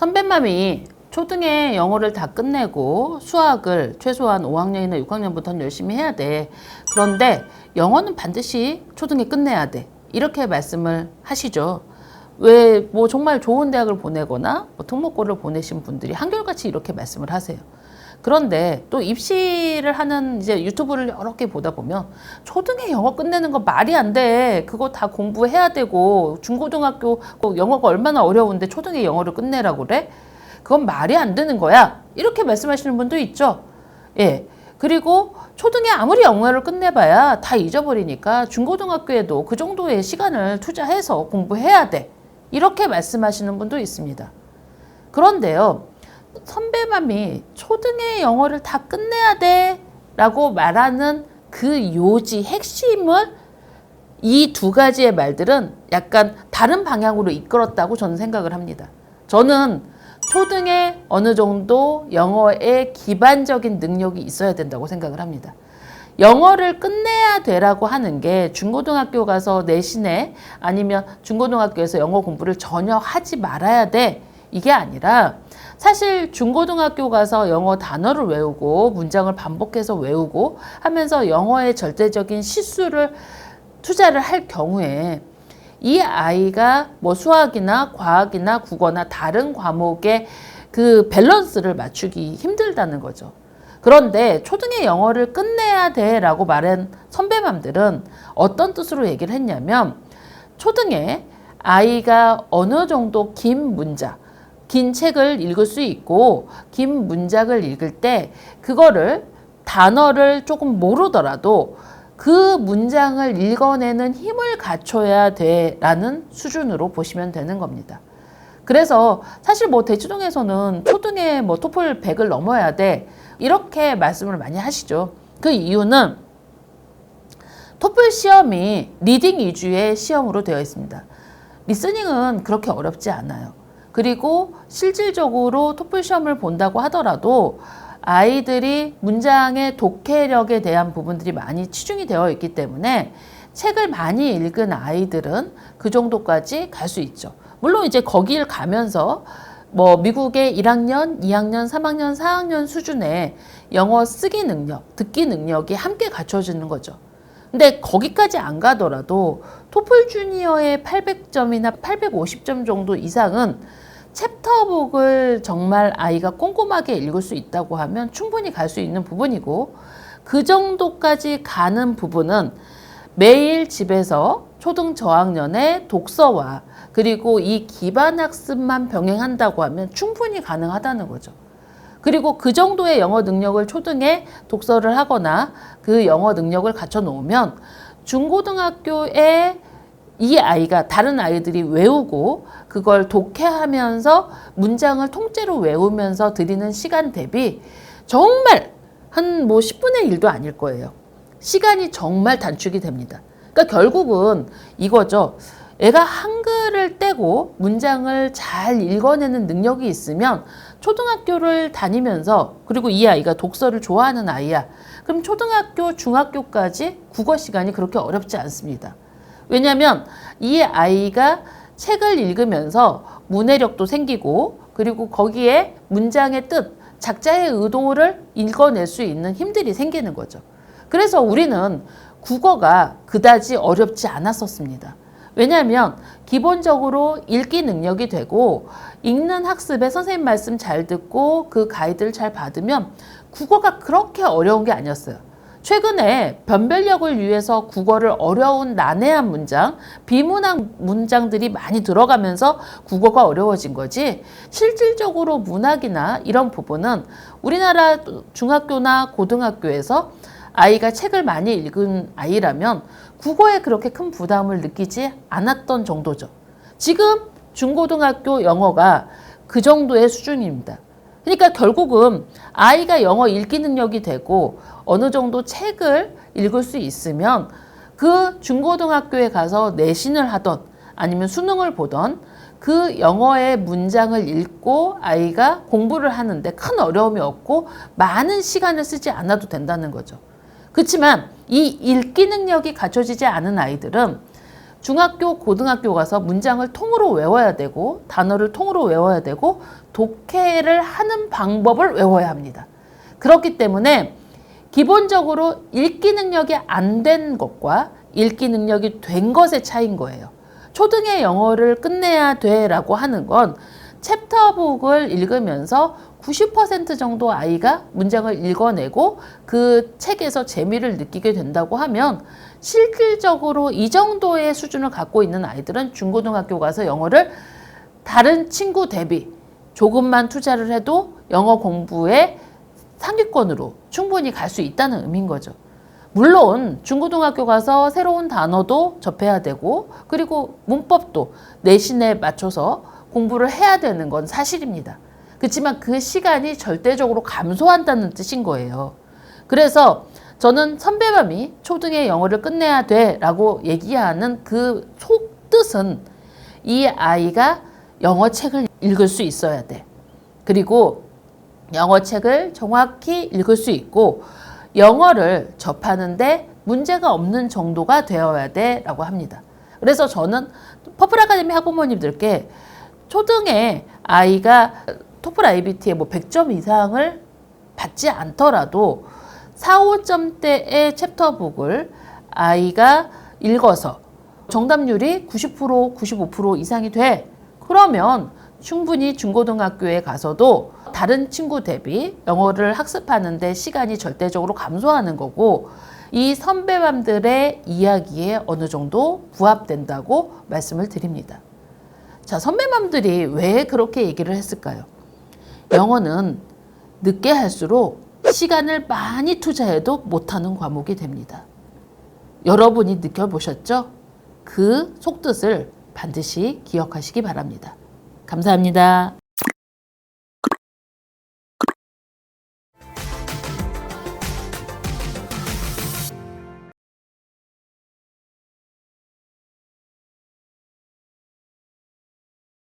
선배맘이 초등에 영어를 다 끝내고 수학을 최소한 5학년이나 6학년부터는 열심히 해야 돼. 그런데 영어는 반드시 초등에 끝내야 돼. 이렇게 말씀을 하시죠. 왜 뭐 정말 좋은 대학을 보내거나 뭐 특목고를 보내신 분들이 한결같이 이렇게 말씀을 하세요. 그런데 또 입시를 하는 이제 유튜브를 여러 개 보다 보면 초등에 영어 끝내는 거 말이 안 돼. 그거 다 공부해야 되고 중고등학교 영어가 얼마나 어려운데 초등에 영어를 끝내라고 그래? 그건 말이 안 되는 거야. 이렇게 말씀하시는 분도 있죠. 예. 그리고 초등에 아무리 영어를 끝내봐야 다 잊어버리니까 중고등학교에도 그 정도의 시간을 투자해서 공부해야 돼. 이렇게 말씀하시는 분도 있습니다. 그런데요. 선배맘이 초등에 영어를 다 끝내야 돼 라고 말하는 그 요지 핵심을 이 두 가지의 말들은 약간 다른 방향으로 이끌었다고 저는 생각을 합니다. 저는 초등에 어느 정도 영어의 기반적인 능력이 있어야 된다고 생각을 합니다. 영어를 끝내야 되라고 하는 게 중고등학교 가서 내신에 아니면 중고등학교에서 영어 공부를 전혀 하지 말아야 돼. 이게 아니라 사실 중고등학교 가서 영어 단어를 외우고 문장을 반복해서 외우고 하면서 영어의 절대적인 시수를 투자를 할 경우에 이 아이가 뭐 수학이나 과학이나 국어나 다른 과목의 그 밸런스를 맞추기 힘들다는 거죠. 그런데 초등에 영어를 끝내야 돼 라고 말한 선배맘들은 어떤 뜻으로 얘기를 했냐면 초등에 아이가 어느 정도 긴 문장, 긴 책을 읽을 수 있고 긴 문장을 읽을 때 그거를 단어를 조금 모르더라도 그 문장을 읽어내는 힘을 갖춰야 돼라는 수준으로 보시면 되는 겁니다. 그래서 사실 뭐 대치동에서는 초등에 뭐 토플 100을 넘어야 돼 이렇게 말씀을 많이 하시죠. 그 이유는 토플 시험이 리딩 위주의 시험으로 되어 있습니다. 리스닝은 그렇게 어렵지 않아요. 그리고 실질적으로 토플 시험을 본다고 하더라도 아이들이 문장의 독해력에 대한 부분들이 많이 치중이 되어 있기 때문에 책을 많이 읽은 아이들은 그 정도까지 갈 수 있죠. 물론 이제 거길 가면서 뭐 미국의 1학년, 2학년, 3학년, 4학년 수준의 영어 쓰기 능력, 듣기 능력이 함께 갖춰지는 거죠. 근데 거기까지 안 가더라도 토플 주니어의 800점이나 850점 정도 이상은 챕터북을 정말 아이가 꼼꼼하게 읽을 수 있다고 하면 충분히 갈 수 있는 부분이고 그 정도까지 가는 부분은 매일 집에서 초등 저학년의 독서와 그리고 이 기반학습만 병행한다고 하면 충분히 가능하다는 거죠. 그리고 그 정도의 영어 능력을 초등에 독서를 하거나 그 영어 능력을 갖춰 놓으면 중고등학교에 이 아이가 다른 아이들이 외우고 그걸 독해하면서 문장을 통째로 외우면서 드리는 시간 대비 정말 한 뭐 10분의 1도 아닐 거예요. 시간이 정말 단축이 됩니다. 그러니까 결국은 이거죠. 애가 한글을 떼고 문장을 잘 읽어내는 능력이 있으면 초등학교를 다니면서 그리고 이 아이가 독서를 좋아하는 아이야. 그럼 초등학교, 중학교까지 국어 시간이 그렇게 어렵지 않습니다. 왜냐하면 이 아이가 책을 읽으면서 문해력도 생기고 그리고 거기에 문장의 뜻, 작자의 의도를 읽어낼 수 있는 힘들이 생기는 거죠. 그래서 우리는 국어가 그다지 어렵지 않았었습니다. 왜냐하면 기본적으로 읽기 능력이 되고 읽는 학습에 선생님 말씀 잘 듣고 그 가이드를 잘 받으면 국어가 그렇게 어려운 게 아니었어요. 최근에 변별력을 위해서 국어를 어려운 난해한 문장, 비문학 문장들이 많이 들어가면서 국어가 어려워진 거지 실질적으로 문학이나 이런 부분은 우리나라 중학교나 고등학교에서 아이가 책을 많이 읽은 아이라면 국어에 그렇게 큰 부담을 느끼지 않았던 정도죠. 지금 중고등학교 영어가 그 정도의 수준입니다. 그러니까 결국은 아이가 영어 읽기 능력이 되고 어느 정도 책을 읽을 수 있으면 그 중고등학교에 가서 내신을 하던 아니면 수능을 보던 그 영어의 문장을 읽고 아이가 공부를 하는데 큰 어려움이 없고 많은 시간을 쓰지 않아도 된다는 거죠. 그렇지만 이 읽기 능력이 갖춰지지 않은 아이들은 중학교, 고등학교 가서 문장을 통으로 외워야 되고 단어를 통으로 외워야 되고 독해를 하는 방법을 외워야 합니다. 그렇기 때문에 기본적으로 읽기 능력이 안 된 것과 읽기 능력이 된 것의 차이인 거예요. 초등의 영어를 끝내야 돼 라고 하는 건 챕터북을 읽으면서 90% 정도 아이가 문장을 읽어내고 그 책에서 재미를 느끼게 된다고 하면 실질적으로 이 정도의 수준을 갖고 있는 아이들은 중고등학교 가서 영어를 다른 친구 대비 조금만 투자를 해도 영어 공부에 상위권으로 충분히 갈 수 있다는 의미인 거죠. 물론 중고등학교 가서 새로운 단어도 접해야 되고 그리고 문법도 내신에 맞춰서 공부를 해야 되는 건 사실입니다. 그렇지만 그 시간이 절대적으로 감소한다는 뜻인 거예요. 그래서 저는 선배맘이 초등의 영어를 끝내야 돼 라고 얘기하는 그 속뜻은 이 아이가 영어책을 읽을 수 있어야 돼. 그리고 영어책을 정확히 읽을 수 있고 영어를 접하는데 문제가 없는 정도가 되어야 돼 라고 합니다. 그래서 저는 퍼플 아카데미 학부모님들께 초등에 아이가 토플 IBT에 뭐 100점 이상을 받지 않더라도 4, 5점대의 챕터북을 아이가 읽어서 정답률이 90%, 95% 이상이 돼. 그러면 충분히 중고등학교에 가서도 다른 친구 대비 영어를 학습하는데 시간이 절대적으로 감소하는 거고 이 선배맘들의 이야기에 어느 정도 부합된다고 말씀을 드립니다. 자, 선배맘들이 왜 그렇게 얘기를 했을까요? 영어는 늦게 할수록 시간을 많이 투자해도 못하는 과목이 됩니다. 여러분이 느껴보셨죠? 그 속뜻을 반드시 기억하시기 바랍니다. 감사합니다.